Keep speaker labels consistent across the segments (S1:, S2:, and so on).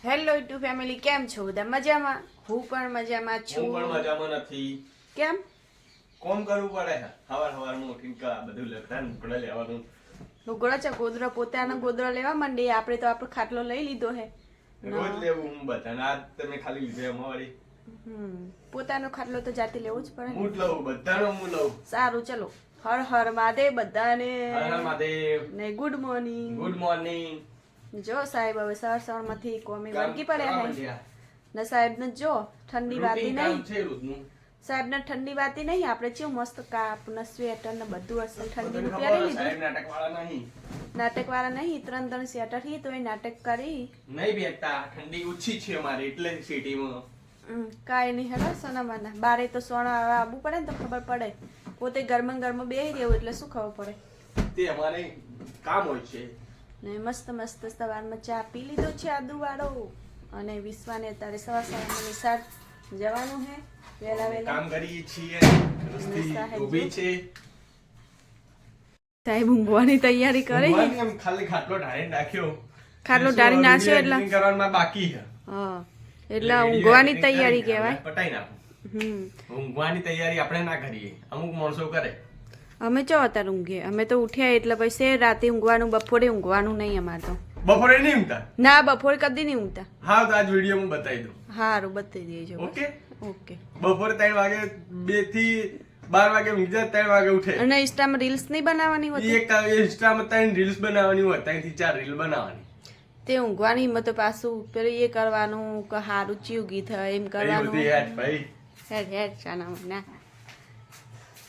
S1: Hello two family, કેમ છો બધા? મજામાં? હું પણ મજામાં છું.
S2: હું પણ મજામાં નથી.
S1: કેમ?
S2: કોમ કરવું પડે છે. સવારમાં ઉઠીને બધું લગતા લુગડા લેવાનું.
S1: લુગડા છે, ગોદરા પોતાના ગોદરા લેવા માંડી. આપણે તો આપણો ખાટલો લઈ લીધો હે.
S2: રોજ લેવું હું બધાને. આજ તમે ખાલી લીધે અમારી.
S1: પોતાનો ખાટલો તો જાતે લેવો જ પડે.
S2: હું જ લઉં, બધાનો હું લઉં.
S1: સારું, ચલો. હર હર મહાદેવ બધાને.
S2: હર હર મહાદેવ.
S1: ને ગુડ મોર્નિંગ.
S2: Good morning.
S1: જો સાહેબ હવે સવારમાંથી કોમે વળગી પડ્યા હે. ને સાહેબ ને જો ઠંડી વાતી નહીં. સાહેબ ને ઠંડી વાતી નહીં. આપણે ચેવું મસ્ત કાપ ને સ્વેટર ને બધું અસલ ઠંડી નું પહેરી લીધું. નાટક વાળા નહીં. 3 સ્વેટર થી તો એ નાટક કરી
S2: નહીં બેઠતા. ઠંડી ઓછી છે અમારી એટલે સિટીમાં.
S1: કાઈ નહીં હેડો સોનામાના. બારે તો સોના આવવું પડે ને તો ખબર પડે. પોતે ગરમ બેહી રહેવું એટલે શું ખબર પડે.
S2: તે અમારે કામ હોય છે.
S1: ને મસ્ત મસ્ત સવારમાં ચા પી લીધો છે આદુ વાળો. અને વિશ્વાને અત્યારે સવારમાં નિશાળ જવાનું હે. વેલા
S2: કામ કરીએ છીએ. ઊભી છે.
S1: સાહેબ ઊંઘવાની તૈયારી કરી.
S2: ખાલી ખાટલો ઢાળી નાખ્યો.
S1: ખાટલો ઢાળી નાખ્યો એટલે
S2: કરવાનું બાકી છે.
S1: હા, એટલે ઊંઘવાની તૈયારી કહેવાય.
S2: પટાઈ નાખો. ઊંઘવાની તૈયારી આપણે ના કરીએ, અમુક માણસો કરે.
S1: અમે ચો અત્યારે ઊંઘીએ. અમે તો ઉઠ્યા એટલે પછી રાતે ઊંઘવાનું, બપોરે ઊંઘવાનું નહીં અમારે તો.
S2: બપોરે નહીં ઊંઘતા? ના,
S1: બપોરે કદી નહીં ઊંઘતા.
S2: હા, તો આજ વિડીયો હું બતાવી દઉં.
S1: હારું, બતાવી દેજો.
S2: Okay
S1: okay.
S2: બપોરે 3 વાગે 2 થી 12 વાગે ઊંઘી જાય, 3 વાગે ઉઠે.
S1: અને ઇન્સ્ટામાં રીલ્સ નહીં બનાવવાની હોતી?
S2: એક ઇન્સ્ટામાં 3 રીલ્સ બનાવવાની હોય, 3 થી 4 રીલ બનાવવાની.
S1: તે ઊંઘવાની હિંમત પાછું પેલું એ કરવાનું કે હારું ચીવગી થાય એમ કરવાનું.
S2: ભાઈ
S1: હેડ સાના.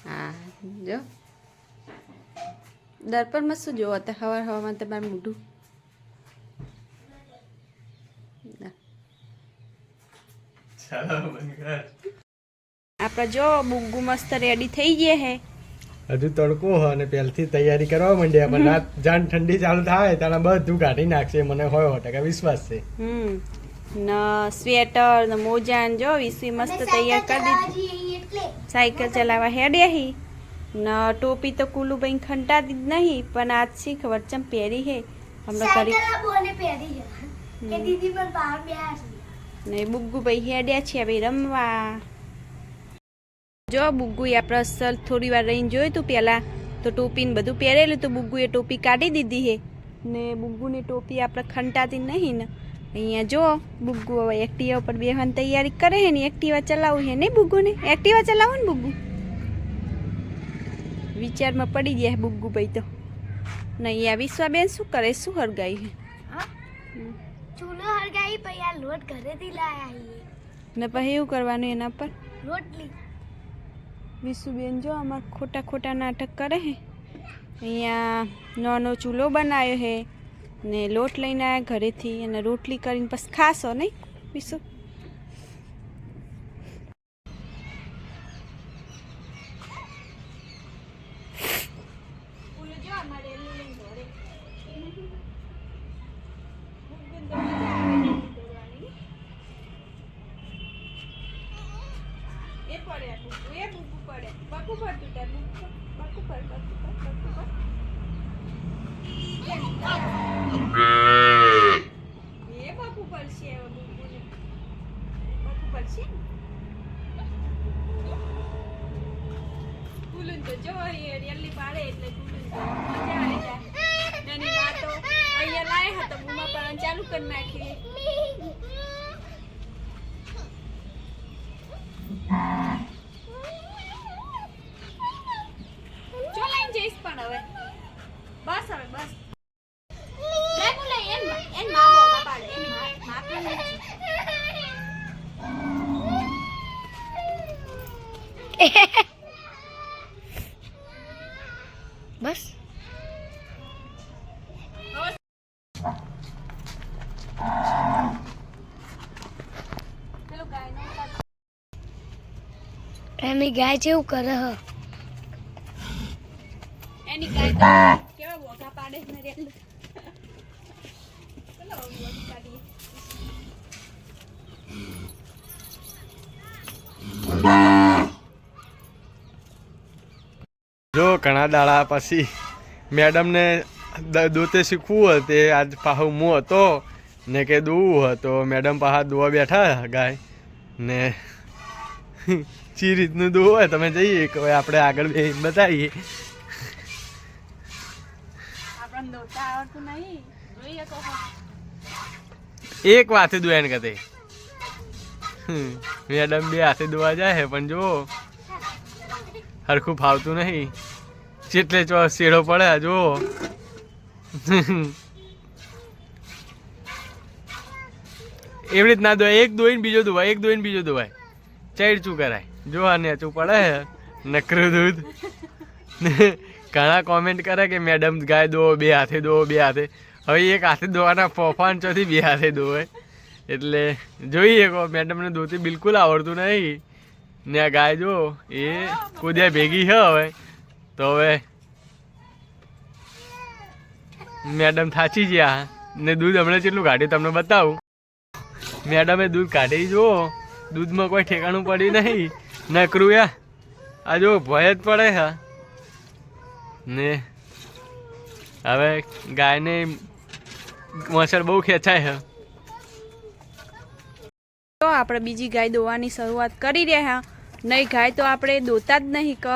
S1: હા, જો દર્પણમાં શું જોવો તો હવામાં તમારું મોઢું. આપડે જો બુગ્ગુ મસ્ત રેડી થઈ ગયા હે.
S3: હજુ તડકો હ અને પહેલથી તૈયારી કરવા માંડ્યા, પણ રાત જાન ઠંડી ચાલુ થાય ત્યારે બધું કાઢી નાખશે, મને 100% વિશ્વાસ છે.
S1: સ્વેટર ને મોજા જો વિસી મસ્ત તૈયાર કરી દીધી. સાયકલ ચલાવવા હેડ્યા હી. ન ટોપી તો કુલુભાઈ ખંટાતી જ નહીં, પણ આજ શી ખબર ચમ પહેરી હે હમણાં કરી. ને બુગ્ગુ ભાઈ હેડ્યા છે હવે રમવા. જો બુગ્ગુ આપણે અસલ થોડી વાર રહીને જોયું તું પેલા તો ટોપી ને બધું પહેરેલું તો બુગ્ગુએ ટોપી કાઢી દીધી હે. ને બુગ્ગુની ટોપી આપણે ખંટાતી નહીં ને. અહીંયા જો બુગ્ગુ હવે એક્ટિવા પર બેહવાની તૈયારી કરે હે ને. એક્ટિવા ચલાવવું હે નહીં બુગ્ગુને? એક્ટિવા ચલાવો ને બુગ્ગુ. વિચારમાં પડી ગયા બુગ્ગુ ભાઈ તો. ને અહીંયા વિશ્વાબેન શું કરે? શું હરગાઈ હે?
S4: ચૂલો હરગાઈ પછી આ લોટ ઘરેથી લાયા
S1: ને પછી એવું કરવાનું એના પર
S4: રોટલી.
S1: વિશુબેન જો અમાર ખોટા ખોટા નાટક કરે હે. અહીંયા નાનો ચૂલો બનાવ્યો હે ને લોટ લઈને આવ્યા ઘરેથી અને રોટલી કરીને પછી ખાશો નહીં વિશુ? ચાલુ કરી નાખી. ચો લઈને જઈશ પણ હવે બસ. હવે બસ એન મામો પાડે એન માપે
S4: બસ એની ગાય જેવું કરે હ.
S1: એની ગાય કેવા બોકા પાડે ને રેલ. ચલો બોકા પાડીએ.
S3: જો ઘણા દાડા પછી મેડમને દોતે શીખવું હોય તે આજ પાછું હું હતો ને કે દોવું હોય તો મેડમ પાછા દોવા બેઠા ગાય ને ચી રીતનું દોવું હોય તમે જઈએ કે હવે આપણે આગળ બતાવીએ. એક વાતે દોયા ને કતે મેડમ બે હાથે દોવા જાય પણ જો હરખું ફાવતું નહીં જેટલે ચો શેડો પડે જો એવી રીતના દોવાય. એક દોઈને બીજો દોવાય, એક દોઈને બીજો દોવાય, ચડચું કરાય. જો આ નેચું પડે નકરું દૂધ. ઘણા કોમેન્ટ કરે કે મેડમ ગાય દો બે હાથે દો બે હાથે. હવે એક હાથે દોવાના ફોફાન ચોથી બે હાથે દોવે એટલે જોઈએ કહો મેડમને દોતી બિલકુલ આવડતું નહીં ને આ ગાય જો એ કુદ્યા ભેગી છે હવે તો હવે મેડમ થાચી ગયા ને દૂધ હમણાં કેટલું કાઢ્યું તમને બતાવું. મેડમે દૂધ કાઢી જુઓ દૂધમાં કોઈ ઠેકાણું પડ્યું નહીં નકરું યા આ જો ભય જ પડે છે ને હવે ગાયને મસર બહુ ખેંચાય છે.
S1: તો આપણે બીજી ગાય દોવાની શરૂઆત કરી રહ્યા. નહીં ગાય તો આપણે દોતા જ નહીં ક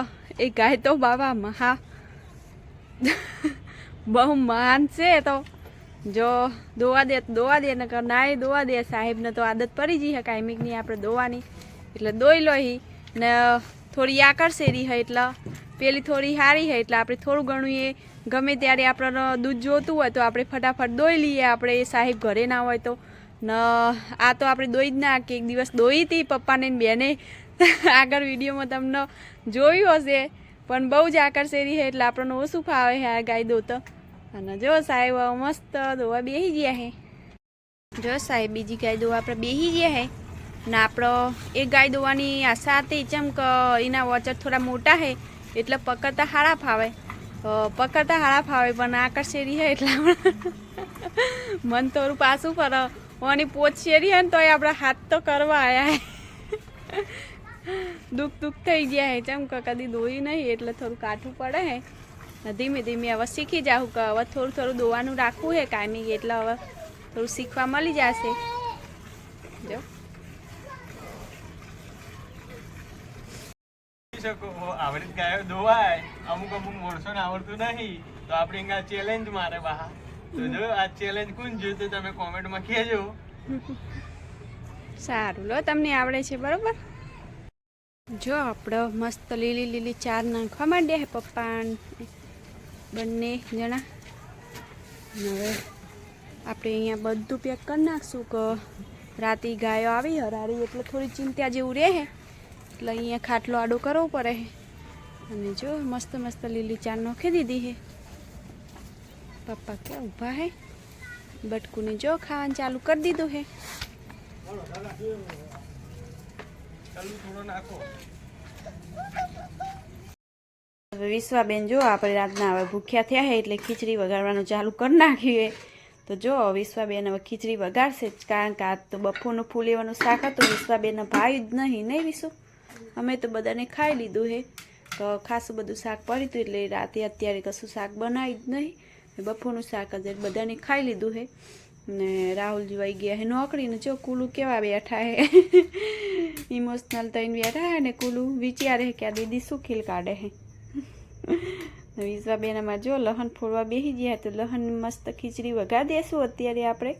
S1: એ ગાય તો બાબા મહા બહુ મહાન છે. તો જો દોવા દે નકર ના દોવા દે. સાહેબને તો આદત પડી જઈ છે કાયમિકની આપણે દોવાની એટલે દોઈ લોહી ને થોડી આકર્ષેરી હોય એટલે પેલી થોડી સારી હોય એટલે આપણે થોડું ઘણું એ ગમે ત્યારે આપણને દૂધ જોતું હોય તો આપણે ફટાફટ દોઈ લઈએ. આપણે સાહેબ ઘરે ના હોય તો ન આ તો આપણે દોઈ જ ના કે એક દિવસ દોઈ હતી પપ્પાને બેને આગળ વિડીયોમાં તમને જોયું હશે પણ બહુ જ આકર્ષેરી છે એટલે આપણને ઓછું ફાવે છે આ ગાય દોતો. અને જો સાહેબ મસ્ત દોવા બેસી ગયા છે. જો સાહેબ બીજી ગાય દોવા આપણે બેસી ગયા છે ને આપણો એક ગાય દોવાની આશા હતી ચમક એના વોચર થોડા મોટા છે એટલે પકડતા હારા ફાવે પણ આકર્ષેરી છે એટલે મન થોડું પાછું પર ઓની પોચ શેરી હે ને તો આપણા હાથ તો કરવા આવ્યા હે દુઃખ થઈ ગયા હે ચમક કદી દોઈ નહીં એટલે થોડું કાઠું પડે હે. ધીમે ધીમે હવે શીખી જાઉં કે હવે થોડું દોવાનું રાખવું હે કાયમી એટલે હવે થોડું શીખવા મળી જશે. જો
S3: આવડી ગાયો દોવાય અમુક માણસોને આવડતું નહીં તો આપણે અહીંયા ચેલેન્જ મારે બહાર તો જો આ ચેલેન્જ કોણ જોયું તો તમે કોમેન્ટમાં કહેજો.
S1: સારું લો તમને આવડે છે બરોબર. જો આપણે મસ્ત લીલી ચાર નાખવા માંડ્યા હે પપ્પા બંને જણા. હવે આપણે અહીંયા બધું પેક કરી નાખશું કે રાતે ગાયો આવી હરારી એટલે થોડી ચિંતા જેવું રહે એટલે અહીંયા ખાટલો આડો કરવો પડે. અને જો મસ્ત લીલી ચાર નાખી દીધી હે. પપ્પા ક્યાં ઊભા હે બટકુને જો ખાવાનું ચાલુ કરી દીધું હે. હવે વિશ્વાબેન જો આપણે રાતના હવે ભૂખ્યા થયા હે એટલે ખીચડી વગાડવાનું ચાલુ કરી નાખ્યું. તો જો વિશ્વાબેન હવે ખીચડી વગાડશે જ કારણ કે આ તો બપોરનું ફૂલેવાનું શાક હતું. વિશ્વાબેનને ભાઈ જ નહીં વિશુ અમે તો બધાને ખાઈ લીધું હે તો ખાસું બધું શાક પડ્યું હતું એટલે રાતે અત્યારે કશું શાક બનાવી જ નહીં. બપોરનું શાક જ બધાને ખાઈ લીધું હે ને રાહુલજી વાઈ ગયા હે નોકરીને જો કુલું કેવા બેઠા હે ઇમોશનલ થઈને બેઠા હે ને કુલું વિચારે કે આ દીદી શું ખીલ કાઢે હે. વિશ્વાબેનમાં જો લહણ ફોડવા બેસી ગયા તો લહણ મસ્ત ખીચડી વઘાર દેશું અત્યારે આપણે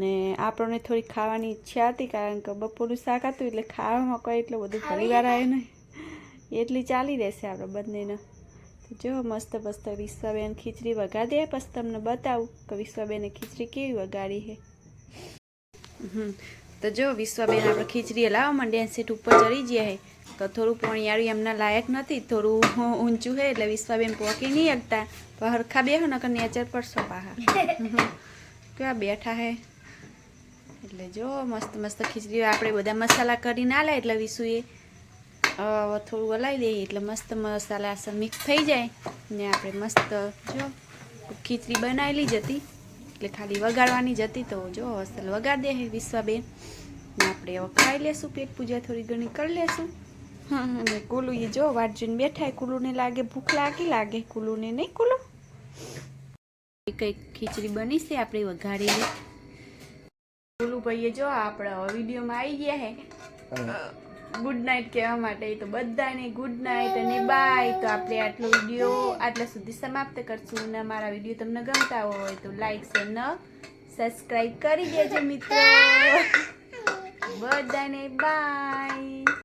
S1: ને આપણને થોડી ખાવાની ઈચ્છા હતી કારણ કે બપોરનું શાક હતું એટલે ખાવામાં કોઈ એટલું બધું પરિવાર આવે નહીં એટલી ચાલી રહેશે આપણે બંનેને. જો મસ્ત વિશ્વાબેન ખીચડી વઘાર દે પછી તમને બતાવું કે વિશ્વાબેને ખીચડી કેવી વઘારી છે. તો જો વિશ્વાબેન આપણે ખીચડી હલાવવા માંડ્યા સીટ ઉપર ચડી ગયા હે તો થોડું પોણિયાળું એમના લાયક નથી થોડું ઊંચું છે એટલે વિશ્વાબેન પોકી નહીં શકતા પણ હરખા બેહો નકર નેચર પડશો પાહા કેવા બેઠા હે. એટલે જો મસ્ત ખીચડી આપણે બધા મસાલા કરી ના લે એટલે વિશુએ થોડું હલાવી દઈએ એટલે મસ્ત મસાલા મિક્સ થઈ જાય ને આપણે મસ્ત જો ખીચડી બનાવેલી જ હતી એટલે ખાલી વગાડવાની જ હતી તો જો અસલ વગાડ દે વિશ્વાબેન ને આપણે હવે ખાઈ લેશું પેટ પૂજા થોડી ઘણી કરી લેશું. અને કુલુ એ જો વાટ જોઈને બેઠા કુલુને લાગે ભૂખ લાગે કુલુને નહીં કુલુ કંઈક ખીચડી બની છે આપણે વઘારેલી બોલું ભાઈએ જો આપણે વિડીયોમાં આવી ગયા હે ગુડ નાઇટ કહેવા માટે. તો બધાને ગુડ નાઇટ અને બાય. તો આપણે આટલો વિડીયો આટલા સુધી સમાપ્ત કરશું. અને મારા વિડીયો તમને ગમતા હોય તો લાઈક શેર ને સબસ્ક્રાઈબ કરી દેજો મિત્રો. બધાને બાય.